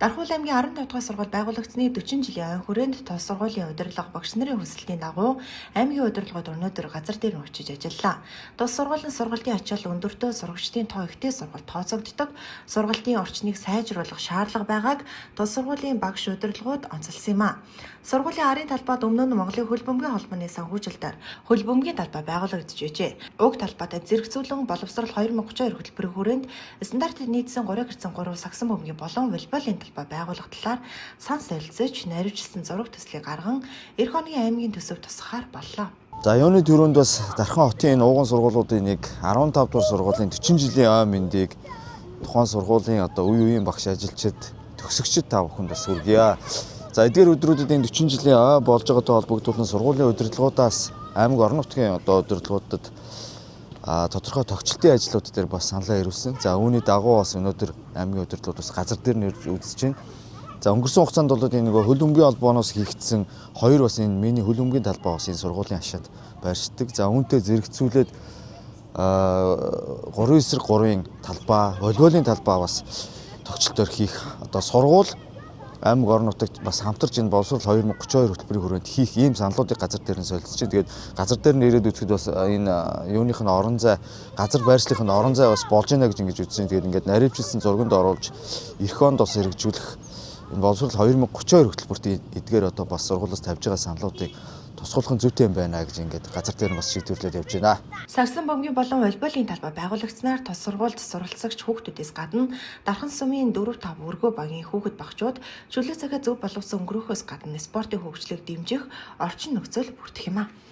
Дархуул аймгийн 15 дугаар сургууль байгуулагдсны 40 жилийн ойн хүрээнд тус сургуулийн удирдлага багш нарын хүсэлтийн дагуу аймгийн удирдлагууд өнөөдөр газар дээр очиж ажиллалаа. Тус сургуулийн сургалтын ачаал өндөртөө, сурагчдын тоо ихтэй сургалт тооцогддог, сургалтын орчныг сайжруулах шаардлага байгааг тус сургуулийн багш удирдлагууд онцолсон юм а. Сургуулийн арын талбайд өмнө нь Монголын хөл бөмбөгийн холбооны санхүүжилтээр хөл бөмбөгийн талбай байгуулагдж байжээ. Уг талбайд зэрэгцүүлэн боловсрол 2032 хөтөлбөрийн хүрээнд стандартыг нийцсэн 3x3 сагсан бөмбөгийн болон волейболын талбай байгуулах талаар санал солилцож, наривчлсан зураг төслийг гарган эх хоногийн аймгийн төсөв тусгахаар боллоо. За юуны төрөнд бас Дархан хотын энэ ууган сургуулиудын нэг 15 дугаар сургуулийн 40 жилийн ой мэндийг тухайн сургуулийн үеийн багш ажилчид, төгсөгчид та бүхэнд бас хүргье. За эдгээр өдрүүдэд энэ 40 жилийн ой болж байгаатай холбогдуулан сургуулийн удирдлагуудаас аймаг орон нутгийн удирдлагуудад тодорхой тогтчлтын ажлууд дээр бас саналаа ирүүлсэн. За үүний дагуу бас өнөөдөр аймгийн удирдлагууд бас газар дээр нэрж үзэж байна. За өнгөрсөн хугацаанд бол энэ нөгөө хөл бөмбөгийн холбооноос хийгдсэн хоёр бас энэ миний хөл бөмбөгийн талбай бас энэ сургуулийн хашаанд байршдаг. За үүнтэй зэрэгцүүлээд 3/3-ын талбай, волейболын талбай бас тогтчлолтоор хийх сургууль аймаг орон нутагт бас хамтарч энэ боловсрол 2032 хөтөлбөрийн хүрээнд хийх ийм саналуудыг газар дээр нь солилцож байна. Тэгээд газар дээр нь ирээд үзэхэд бас энэ юуных нь орон зай, газар байршлих нь орон зай бас болж байна гэж ингэж үзсэн. Тэгээд ингээд наривчлсан зурганд оруулж эх хонд бас хэрэгжүүлэх энэ боловсрол 2032 хөтөлбөрт эдгээр бас сургуулиас тавьж байгаа саналуудыг тусгуулах нь зүйтэй юм байна гэж ингээд газар дээр нь бас шийдвэрлээд явж байна. Сагсан бөмбөгийн болон волейболын талбай байгуулагдсанаар тус сургуульд суралцагч хүүхдүүдээс гадна Дархан сумын 4-5 өргөө багийн хүүхэд багчууд чөлөө цагаа зөв боловсон өнгөрөхөөс гадна спортын хөгжлийг дэмжих орчин нөхцөл бүрдэх юм а.